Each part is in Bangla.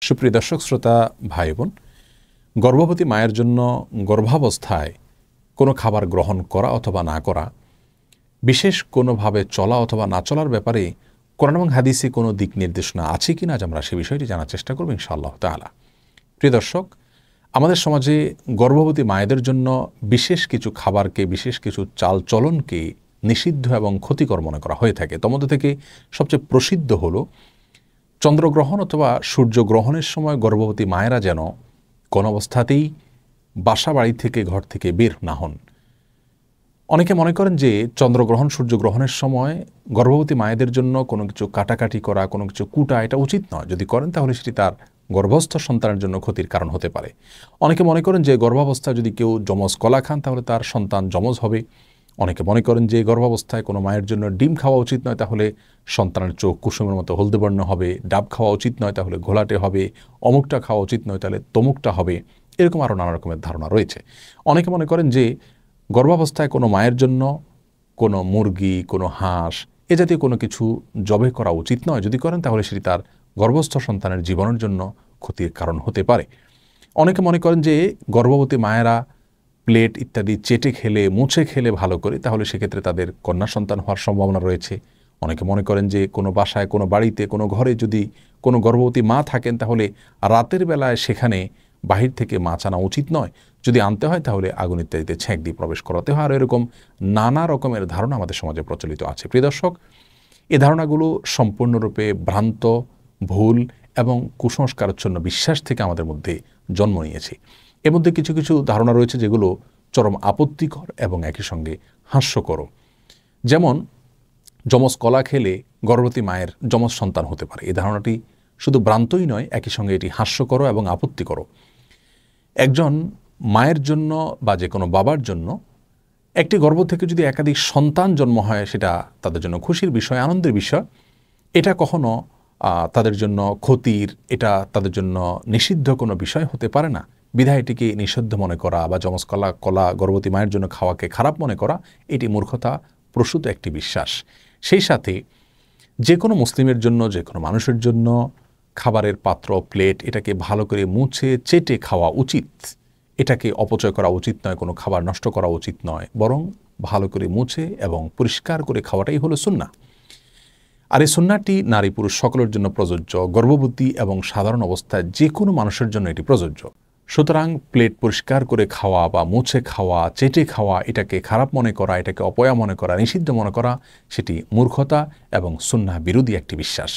সুপ্রিয় দর্শক শ্রোতা ভাই বোন, গর্ভবতী মায়ের জন্য গর্ভাবস্থায় কোনো খাবার গ্রহণ করা অথবা না করা, বিশেষ কোনোভাবে চলা অথবা না চলার ব্যাপারে কোরআন এবং হাদিসে কোনো দিক নির্দেশনা আছে কি না আজ আমরা সে বিষয়টি জানার চেষ্টা করব ইনশাআল্লাহ তাআলা। প্রিয় দর্শক, আমাদের সমাজে গর্ভবতী মায়েদের জন্য বিশেষ কিছু খাবারকে, বিশেষ কিছু চালচলনকে নিষিদ্ধ এবং ক্ষতিকর মনে করা হয়ে থাকে। তার মধ্যে থেকে সবচেয়ে প্রসিদ্ধ হলো চন্দ্রগ্রহণ অথবা সূর্যগ্রহণের সময় গর্ভবতী মায়েরা যেন কোনো অবস্থাতেই বাসা বাড়ি থেকে, ঘর থেকে বের না হন। অনেকে মনে করেন যে চন্দ্রগ্রহণ সূর্যগ্রহণের সময় গর্ভবতী মায়েদের জন্য কোনো কিছু কাটাকাটি করা, কোনো কিছু কুটা এটা উচিত নয়। যদি করেন তাহলে সেটি তার গর্ভস্থ সন্তানের জন্য ক্ষতির কারণ হতে পারে। অনেকে মনে করেন যে গর্ভাবস্থায় যদি কেউ যমজ কলা খান তাহলে তার সন্তান যমজ হবে। অনেকে মনে করেন যে গর্ভাবস্থায় কোনো মায়ের জন্য ডিম খাওয়া উচিত নয়, তাহলে সন্তানের চোখ কুসুমের মতো হলদে বর্ণ হবে। ডাব খাওয়া উচিত নয়, তাহলে ঘোলাটে হবে। অমুকটা খাওয়া উচিত নয়, তাহলে তমুকটা হবে। এরকম আরও নানা রকমের ধারণা রয়েছে। অনেকে মনে করেন যে গর্ভাবস্থায় কোনো মায়ের জন্য কোনো মুরগি, কোনো হাঁস এ জাতীয় কোনো কিছু জবে করা উচিত নয়। যদি করেন তাহলে সেটি তার গর্ভস্থ সন্তানের জীবনের জন্য ক্ষতির কারণ হতে পারে। অনেকে মনে করেন যে গর্ভবতী মায়েরা প্লেট ইত্যাদি চেটে খেলে, মুছে খেলে ভালো করে, তাহলে সেক্ষেত্রে তাদের কন্যা সন্তান হওয়ার সম্ভাবনা রয়েছে। অনেকে মনে করেন যে কোনো বাসায়, কোনো বাড়িতে, কোনো ঘরে যদি কোনো গর্ভবতী মা থাকেন তাহলে রাতের বেলায় সেখানে বাহির থেকে মাছ আনা উচিত নয়। যদি আনতে হয় তাহলে আগুন ইত্যাদিতে ছেঁক দিয়ে প্রবেশ করাতে হয়। আর এরকম নানা রকমের ধারণা আমাদের সমাজে প্রচলিত আছে। প্রিয় দর্শক, এই ধারণাগুলো সম্পূর্ণরূপে ভ্রান্ত, ভুল এবং কুসংস্কারাচ্ছন্ন বিশ্বাস থেকে আমাদের মধ্যে জন্ম নিয়েছে। এর মধ্যে কিছু কিছু ধারণা রয়েছে যেগুলো চরম আপত্তিকর এবং একই সঙ্গে হাস্যকর। যেমন যমজ কলা খেলে গর্ভবতী মায়ের যমজ সন্তান হতে পারে। এই ধারণাটি শুধু ভ্রান্তই নয়, একই সঙ্গে এটি হাস্যকর এবং আপত্তিকর। একজন মায়ের জন্য বা যে কোনো বাবার জন্য একটি গর্ভ থেকে যদি একাধিক সন্তান জন্ম হয়, সেটা তাদের জন্য খুশির বিষয়, আনন্দের বিষয়। এটা কখনো তাদের জন্য ক্ষতির, এটা তাদের জন্য নিষিদ্ধ কোনো বিষয় হতে পারে না। বিধায় এটিকে নিষিদ্ধ মনে করা বা যমজ কলা গর্ভবতী মায়ের জন্য খাওয়াকে খারাপ মনে করা, এটি মূর্খতা প্রসূত একটি বিশ্বাস। সেই সাথে যে কোনো মুসলিমের জন্য, যে কোনো মানুষের জন্য খাবারের পাত্র, প্লেট এটাকে ভালো করে মুছে চেটে খাওয়া উচিত। এটাকে অপচয় করা উচিত নয়, কোনো খাবার নষ্ট করা উচিত নয়, বরং ভালো করে মুছে এবং পরিষ্কার করে খাওয়াটাই হলো সুন্নাহ। আর এই সুন্নাহটি নারী পুরুষ সকলের জন্য প্রযোজ্য। গর্ভবতী এবং সাধারণ অবস্থায় যে কোনো মানুষের জন্য এটি প্রযোজ্য। সুতরাং প্লেট পরিষ্কার করে খাওয়া বা মুছে খাওয়া, চেটে খাওয়া এটাকে খারাপ মনে করা, এটাকে অপয়া মনে করা, নিষিদ্ধ মনে করা, সেটি মূর্খতা এবং সুন্নাহ বিরোধী একটি বিশ্বাস।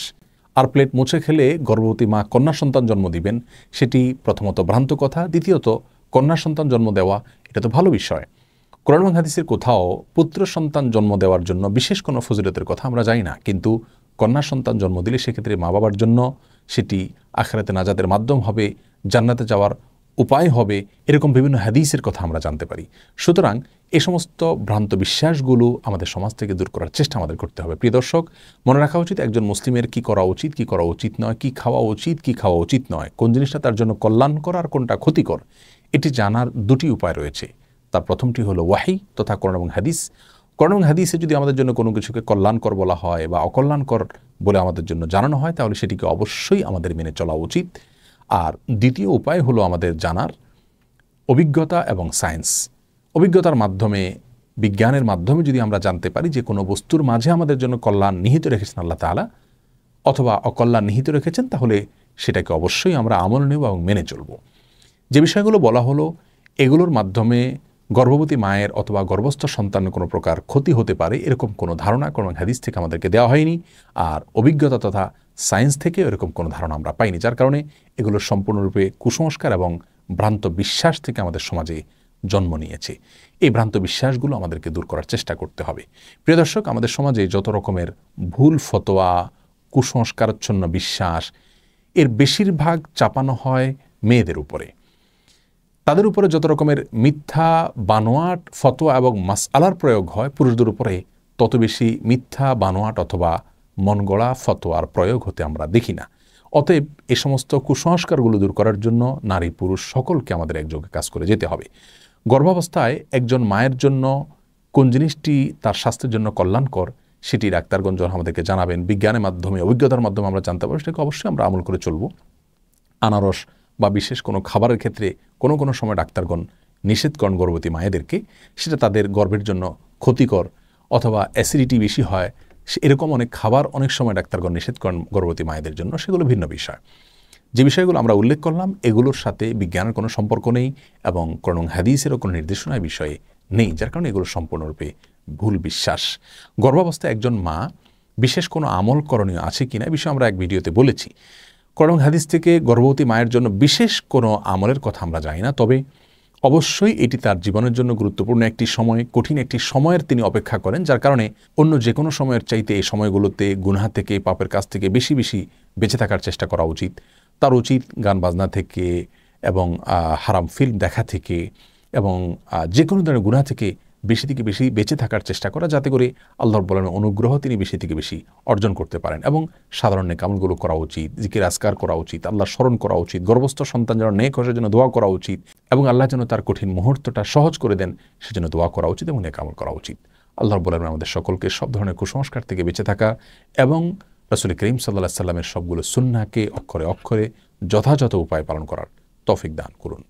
আর প্লেট মুছে খেলে গর্ভবতী মা কন্যা সন্তান জন্ম দিবেন, সেটি প্রথমত ভ্রান্ত কথা। দ্বিতীয়ত, কন্যা সন্তান জন্ম দেওয়া এটা তো ভালো বিষয়। কোরআন এবং হাদিসের কোথাও পুত্র সন্তান জন্ম দেওয়ার জন্য বিশেষ কোনো ফজিলতের কথা আমরা জানি না, কিন্তু কন্যা সন্তান জন্ম দিলে সেক্ষেত্রে মা বাবার জন্য সেটি আখিরাতে নাজাতের মাধ্যম হবে, জান্নাতে যাওয়ার উপায় হবে, এরকম বিভিন্ন হাদিসের কথা আমরা জানতে পারি। সুতরাং এই সমস্ত ভ্রান্ত বিশ্বাসগুলো আমাদের সমাজ থেকে দূর করার চেষ্টা আমাদের করতে হবে। প্রিয় দর্শক, মনে রাখা উচিত একজন মুসলিমের কি করা উচিত, কি করা উচিত নয়, কি খাওয়া উচিত, কি খাওয়া উচিত নয়, কোন জিনিসটা তার জন্য কল্যাণকর আর কোনটা ক্ষতিকর, এটি জানার দুটি উপায় রয়েছে। তার প্রথমটি হলো ওয়াহি তথা কোরআন এবং হাদিস। কোরআন এবং হাদিসে যদি আমাদের জন্য কোনো কিছুকে কল্যাণকর বলা হয় বা অকল্যাণকর বলে আমাদের জন্য জানানো হয়, তাহলে সেটিকে অবশ্যই আমাদের মেনে চলা উচিত। আর দ্বিতীয় উপায় হলো আমাদের জানার অভিজ্ঞতা এবং সায়েন্স। অভিজ্ঞতার মাধ্যমে, বিজ্ঞানের মাধ্যমে যদি আমরা জানতে পারি যে কোনো বস্তুর মাঝে আমাদের জন্য কল্যাণ নিহিত রেখেছেন আল্লাহ তাআলা অথবা অকল্যাণ নিহিত রেখেছেন, তাহলে সেটাকে অবশ্যই আমরা আমল নেব এবং মেনে চলব। যে বিষয়গুলো বলা হলো, এগুলোর মাধ্যমে গর্ভবতী মায়ের অথবা গর্ভস্থ সন্তানের কোনো প্রকার ক্ষতি হতে পারে এরকম কোনো ধারণা কোরআন হাদিস থেকে আমাদেরকে দেওয়া হয়নি। আর অভিজ্ঞতা তথা সায়েন্স থেকে এরকম কোনো ধারণা আমরা পাইনি, যার কারণে এগুলো সম্পূর্ণরূপে কুসংস্কার এবং ভ্রান্ত বিশ্বাস থেকে আমাদের সমাজে জন্ম নিয়েছে। এই ভ্রান্ত বিশ্বাসগুলো আমাদেরকে দূর করার চেষ্টা করতে হবে। প্রিয় দর্শক, আমাদের সমাজে যত রকমের ভুল ফতোয়া, কুসংস্কারাচ্ছন্ন বিশ্বাস, এর বেশিরভাগ চাপানো হয় মেয়েদের উপরে। তাদের উপরে যত রকমের মিথ্যা বানোয়াট ফতোয়া এবং মাসআলার প্রয়োগ হয়, পুরুষদের উপরে তত বেশি মিথ্যা বানোয়াট অথবা মনগড়া ফতোয়ার প্রয়োগ হতে আমরা দেখি না। অতএব এ সমস্ত কুসংস্কারগুলো দূর করার জন্য নারী পুরুষ সকলকে আমাদের একযোগে কাজ করে যেতে হবে। গর্ভাবস্থায় একজন মায়ের জন্য কোন জিনিসটি তার স্বাস্থ্যের জন্য কল্যাণকর, সেটি ডাক্তারগণ যখন আমাদেরকে জানাবেন, বিজ্ঞানের মাধ্যমে, অভিজ্ঞতার মাধ্যমে আমরা জানতে পারবো, সেটাকে অবশ্যই আমরা আমল করে চলব। আনারস বা বিশেষ কোনো খাবারের ক্ষেত্রে কোনো কোনো সময় ডাক্তারগণ নিষেধ করেন গর্ভবতী মায়েদেরকে, সেটা তাদের গর্ভের জন্য ক্ষতিকর অথবা অ্যাসিডিটি বেশি হয়, এরকম অনেক খাবার অনেক সময় ডাক্তারগণ নিষেধ করেন গর্ভবতী মায়েদের জন্য, সেগুলো ভিন্ন বিষয়। যে বিষয়গুলো আমরা উল্লেখ করলাম এগুলোর সাথে বিজ্ঞানের কোনো সম্পর্ক নেই এবং কোরআন হাদিসেরও কোনো নির্দেশনার বিষয়ে নেই, যার কারণে এগুলো সম্পূর্ণরূপে ভুল বিশ্বাস। গর্ভাবস্থায় একজন মা বিশেষ কোনো আমল করণীয় আছে কিনা এই বিষয়ে আমরা এক ভিডিওতে বলেছি। কোরআন হাদিস থেকে গর্ভবতী মায়ের জন্য বিশেষ কোনো আমলের কথা আমরা জানি না, তবে অবশ্যই এটি তার জীবনের জন্য গুরুত্বপূর্ণ একটি সময়, কঠিন একটি সময়ের তিনি অপেক্ষা করেন, যার কারণে অন্য যে কোনো সময়ের চাইতে এই সময়গুলোতে গুনাহ থেকে, পাপের কাছ থেকে বেশি বেশি বেঁচে থাকার চেষ্টা করা উচিত। তার উচিত গান বাজনা থেকে এবং হারাম ফিল্ম দেখা থেকে এবং যে কোনো ধরনের গুনাহ থেকে বেশি থেকে বেশি বেঁচে থাকার চেষ্টা করা, যাতে করে আল্লাহর বলেন অনুগ্রহ তিনি বেশি থেকে বেশি অর্জন করতে পারেন। এবং সাধারণ নেক আমলগুলো করা উচিত, জিকির আজকার করা উচিত, আল্লাহর স্মরণ করা উচিত, গর্ভস্থ সন্তান যেন নেক হয় সেজন্য দোয়া করা উচিত এবং আল্লাহ যেন তার কঠিন মুহূর্তটা সহজ করে দেন সেজন্য দোয়া করা উচিত এবং নেক আমল করা উচিত। আল্লাহর বলেন আমাদের সকলকে সব ধরনের কুসংস্কার থেকে বেঁচে থাকা এবং রাসূল করিম সাল্লাল্লাহু আলাইহি ওয়াসাল্লামের সবগুলো সুন্নাহকে অক্ষরে অক্ষরে যথাযথ উপায়ে পালন করার তৌফিক দান করুন।